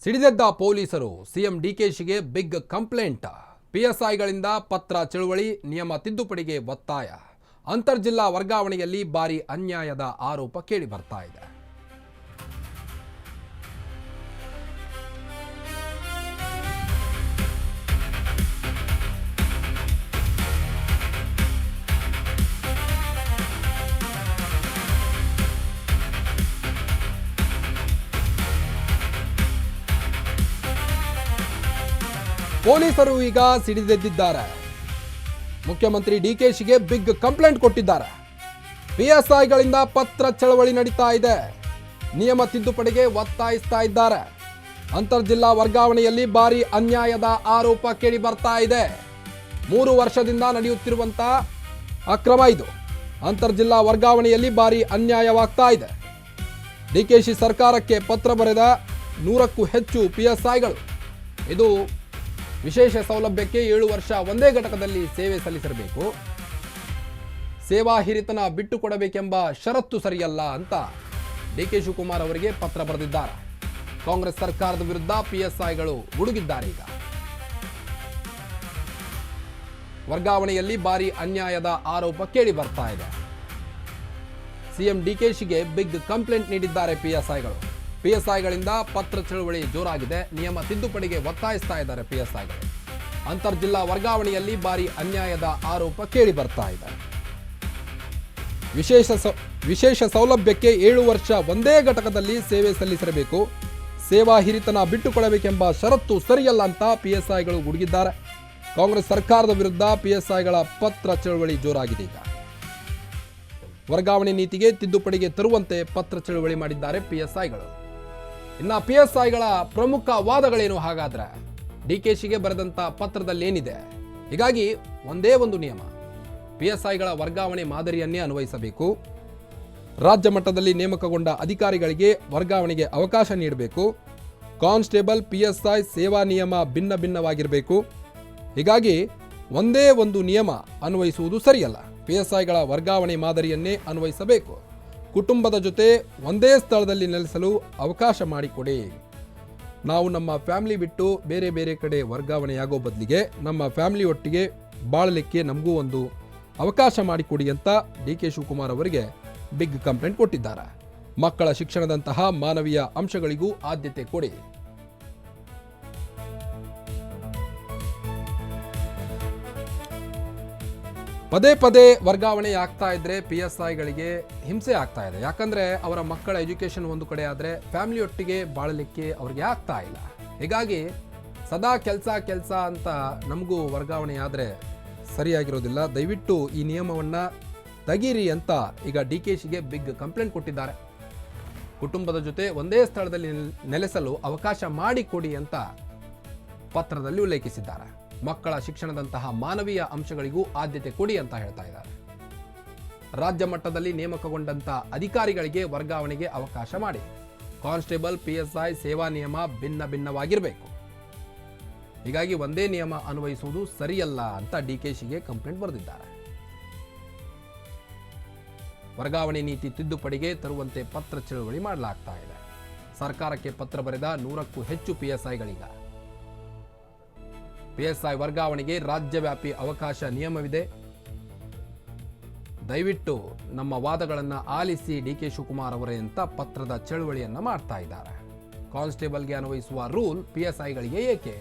ಸಿಡಿದೆದ್ದ ಪೊಲೀಸರು CM ಡಿಕೆಶಿಗೆ big complaint. ಪಿಎಸ್ಐಗಳಿಂದ ಪತ್ರ ಚಳುವಳಿ, ನಿಯಮ ತಿದ್ದುಪಡಿಗೆ ಒತ್ತಾಯ. ಅಂತರ್ಜಿಲ್ಲಾ ವರ್ಗಾವಣೆಯಲ್ಲಿ ಭಾರಿ ಅನ್ಯಾಯದ ಆರೋಪ ಕೇಳಿ ಬರ್ತಾ ಇದೆ. ಪೊಲೀಸರು ಈಗ ಸಿಡಿದೆದ್ದಿದ್ದಾರೆ. ಮುಖ್ಯಮಂತ್ರಿ ಡಿಕೆಶಿಗೆ ಬಿಗ್ ಕಂಪ್ಲೇಂಟ್ ಕೊಟ್ಟಿದ್ದಾರೆ. ಪಿಎಸ್ಐಗಳಿಂದ ಪತ್ರ ಚಳವಳಿ ನಡೀತಾ ಇದೆ, ನಿಯಮ ತಿದ್ದುಪಡಿಗೆ ಒತ್ತಾಯಿಸ್ತಾ ಇದ್ದಾರೆ. ಅಂತರ್ಜಿಲ್ಲಾ ವರ್ಗಾವಣೆಯಲ್ಲಿ ಭಾರಿ ಅನ್ಯಾಯದ ಆರೋಪ ಕೇಳಿ ಬರ್ತಾ ಇದೆ. 3 ವರ್ಷದಿಂದ ನಡೆಯುತ್ತಿರುವಂತಹ ಅಕ್ರಮ ಇದು. ಅಂತರ್ಜಿಲ್ಲಾ ವರ್ಗಾವಣೆಯಲ್ಲಿ ಭಾರಿ ಅನ್ಯಾಯವಾಗ್ತಾ ಇದೆ. ಡಿಕೆಶಿ ಸರ್ಕಾರಕ್ಕೆ ಪತ್ರ ಬರೆದ 100ಕ್ಕೂ ಹೆಚ್ಚು ಪಿಎಸ್ಐಗಳು. ಇದು ವಿಶೇಷ ಸೌಲಭ್ಯಕ್ಕೆ 7 ವರ್ಷ ಒಂದೇ ಘಟಕದಲ್ಲಿ ಸೇವೆ ಸಲ್ಲಿಸಿರಬೇಕು, ಸೇವಾ ಹಿರಿತನ ಬಿಟ್ಟು ಕೊಡಬೇಕೆಂಬ ಷರತ್ತು ಸರಿಯಲ್ಲ ಅಂತ ಡಿಕೆ ಶಿವಕುಮಾರ್ ಅವರಿಗೆ ಪತ್ರ ಬರೆದಿದ್ದಾರೆ. ಕಾಂಗ್ರೆಸ್ ಸರ್ಕಾರದ ವಿರುದ್ಧ ಪಿಎಸ್ಐಗಳು ಗುಡುಗಿದ್ದಾರೆ. ಈಗ ವರ್ಗಾವಣೆಯಲ್ಲಿ ಭಾರಿ ಅನ್ಯಾಯದ ಆರೋಪ ಕೇಳಿ ಬರ್ತಾ ಇದೆ. ಸಿಎಂ ಡಿಕೆಶಿಗೆ ಬಿಗ್ ಕಂಪ್ಲೇಂಟ್ ನೀಡಿದ್ದಾರೆ ಪಿಎಸ್ಐಗಳು. ಪಿಎಸ್ಐಗಳಿಂದ ಪತ್ರ ಚಳವಳಿ ಜೋರಾಗಿದೆ, ನಿಯಮ ತಿದ್ದುಪಡಿಗೆ ಒತ್ತಾಯಿಸ್ತಾ ಇದ್ದಾರೆ ಪಿಎಸ್ಐಗಳು. ಅಂತರ್ಜಿಲ್ಲಾ ವರ್ಗಾವಣೆಯಲ್ಲಿ ಭಾರಿ ಅನ್ಯಾಯದ ಆರೋಪ ಕೇಳಿ ಬರ್ತಾ ಇದೆ. ವಿಶೇಷ ಸೌಲಭ್ಯಕ್ಕೆ 7 ವರ್ಷ ಒಂದೇ ಘಟಕದಲ್ಲಿ ಸೇವೆ ಸಲ್ಲಿಸಿರಬೇಕು, ಸೇವಾ ಹಿರಿತನ ಬಿಟ್ಟುಕೊಡಬೇಕೆಂಬ ಷರತ್ತು ಸರಿಯಲ್ಲ ಅಂತ ಪಿಎಸ್ಐಗಳು ಗುಡುಗಿದ್ದಾರೆ. ಕಾಂಗ್ರೆಸ್ ಸರ್ಕಾರದ ವಿರುದ್ಧ ಪಿಎಸ್ಐಗಳ ಪತ್ರ ಚಳವಳಿ ಜೋರಾಗಿದೆ. ಈಗ ವರ್ಗಾವಣೆ ನೀತಿಗೆ ತಿದ್ದುಪಡಿಗೆ ತರುವಂತೆ ಪತ್ರ ಚಳವಳಿ ಮಾಡಿದ್ದಾರೆ ಪಿಎಸ್ಐಗಳು. ಇನ್ನು ಪಿಎಸ್ಐಗಳ ಪ್ರಮುಖ ವಾದಗಳೇನು? ಹಾಗಾದ್ರೆ ಡಿಕೆಶಿಗೆ ಬರೆದಂತ ಪತ್ರದಲ್ಲಿ ಏನಿದೆ? ಹೀಗಾಗಿ ಒಂದೇ ಒಂದು ನಿಯಮ, ಪಿಎಸ್ಐಗಳ ವರ್ಗಾವಣೆ ಮಾದರಿಯನ್ನೇ ಅನ್ವಯಿಸಬೇಕು. ರಾಜ್ಯ ಮಟ್ಟದಲ್ಲಿ ನೇಮಕಗೊಂಡ ಅಧಿಕಾರಿಗಳಿಗೆ ವರ್ಗಾವಣೆಗೆ ಅವಕಾಶ ನೀಡಬೇಕು. ಕಾನ್ಸ್ಟೇಬಲ್, ಪಿಎಸ್ಐ ಸೇವಾ ನಿಯಮ ಭಿನ್ನ ಭಿನ್ನವಾಗಿರಬೇಕು. ಹೀಗಾಗಿ ಒಂದೇ ಒಂದು ನಿಯಮ ಅನ್ವಯಿಸುವುದು ಸರಿಯಲ್ಲ. ಪಿಎಸ್ಐಗಳ ವರ್ಗಾವಣೆ ಮಾದರಿಯನ್ನೇ ಅನ್ವಯಿಸಬೇಕು. ಕುಟುಂಬದ ಜೊತೆ ಒಂದೇ ಸ್ಥಳದಲ್ಲಿ ನೆಲೆಸಲು ಅವಕಾಶ ಮಾಡಿಕೊಡಿ. ನಾವು ನಮ್ಮ ಫ್ಯಾಮಿಲಿ ಬಿಟ್ಟು ಬೇರೆ ಬೇರೆ ಕಡೆ ವರ್ಗಾವಣೆಯಾಗೋ ಬದಲಿಗೆ ನಮ್ಮ ಫ್ಯಾಮಿಲಿ ಒಟ್ಟಿಗೆ ಬಾಳಲಿಕ್ಕೆ ನಮಗೂ ಒಂದು ಅವಕಾಶ ಮಾಡಿಕೊಡಿ ಅಂತ ಡಿಕೆ ಶಿವಕುಮಾರ್ ಅವರಿಗೆ ಬಿಗ್ ಕಂಪ್ಲೇಂಟ್ ಕೊಟ್ಟಿದ್ದಾರೆ. ಮಕ್ಕಳ ಶಿಕ್ಷಣದಂತಹ ಮಾನವೀಯ ಅಂಶಗಳಿಗೂ ಆದ್ಯತೆ ಕೊಡಿ. ಪದೇ ಪದೇ ವರ್ಗಾವಣೆ ಆಗ್ತಾ ಇದ್ರೆ ಪಿಎಸ್ಐಗಳಿಗೆ ಹಿಂಸೆ ಆಗ್ತಾ ಇದೆ. ಯಾಕಂದ್ರೆ ಅವರ ಮಕ್ಕಳ ಎಜುಕೇಶನ್ ಒಂದು ಕಡೆ ಆದರೆ ಫ್ಯಾಮಿಲಿ ಒಟ್ಟಿಗೆ ಬಾಳಲಿಕ್ಕೆ ಅವ್ರಿಗೆ ಆಗ್ತಾ ಇಲ್ಲ. ಹೀಗಾಗಿ ಸದಾ ಕೆಲಸ ಅಂತ ನಮಗೂ ವರ್ಗಾವಣೆ ಆದರೆ ಸರಿಯಾಗಿರೋದಿಲ್ಲ. ದಯವಿಟ್ಟು ಈ ನಿಯಮವನ್ನು ತೆಗೀರಿ ಅಂತ ಈಗ ಡಿಕೆಶಿಗೆ ಬಿಗ್ ಕಂಪ್ಲೇಂಟ್ ಕೊಟ್ಟಿದ್ದಾರೆ. ಕುಟುಂಬದ ಜೊತೆ ಒಂದೇ ಸ್ಥಳದಲ್ಲಿ ನೆಲೆಸಲು ಅವಕಾಶ ಮಾಡಿಕೊಡಿ ಅಂತ ಪತ್ರದಲ್ಲಿ ಉಲ್ಲೇಖಿಸಿದ್ದಾರೆ. ಮಕ್ಕಳ ಶಿಕ್ಷಣದಂತಹ ಮಾನವೀಯ ಅಂಶಗಳಿಗೂ ಆದ್ಯತೆ ಕೊಡಿ ಅಂತ ಹೇಳ್ತಾ ಇದ್ದಾರೆ. ರಾಜ್ಯ ಮಟ್ಟದಲ್ಲಿ ನೇಮಕಗೊಂಡಂತ ಅಧಿಕಾರಿಗಳಿಗೆ ವರ್ಗಾವಣೆಗೆ ಅವಕಾಶ ಮಾಡಿ. ಕಾನ್ಸ್ಟೇಬಲ್, ಪಿಎಸ್ಐ ಸೇವಾ ನಿಯಮ ಭಿನ್ನ ಭಿನ್ನವಾಗಿರಬೇಕು. ಹೀಗಾಗಿ ಒಂದೇ ನಿಯಮ ಅನ್ವಯಿಸುವುದು ಸರಿಯಲ್ಲ ಅಂತ ಡಿಕೆಶಿಗೆ ಕಂಪ್ಲೇಂಟ್ ಬರೆದಿದ್ದಾರೆ. ವರ್ಗಾವಣೆ ನೀತಿ ತಿದ್ದುಪಡಿಗೆ ತರುವಂತೆ ಪತ್ರ ಚಳವಳಿ ಮಾಡಲಾಗ್ತಾ ಇದೆ. ಸರ್ಕಾರಕ್ಕೆ ಪತ್ರ ಬರೆದ 100ಕ್ಕೂ ಹೆಚ್ಚು ಪಿಎಸ್ಐಗಳೀಗ. ಪಿಎಸ್ಐ ವರ್ಗಾವಣೆಗೆ ರಾಜ್ಯವ್ಯಾಪಿ ಅವಕಾಶ ನಿಯಮವಿದೆ. ದಯವಿಟ್ಟು ನಮ್ಮ ವಾದಗಳನ್ನು ಆಲಿಸಿ ಡಿಕೆ ಶಿವಕುಮಾರ್ ಅವರೇ ಅಂತ ಪತ್ರದ ಚಳವಳಿಯನ್ನು ಮಾಡ್ತಾ ಇದ್ದಾರೆ. ಕಾನ್ಸ್ಟೇಬಲ್ಗೆ ಅನ್ವಯಿಸುವ ರೂಲ್ ಪಿಎಸ್ಐಗಳಿಗೆ ಏಕೆ?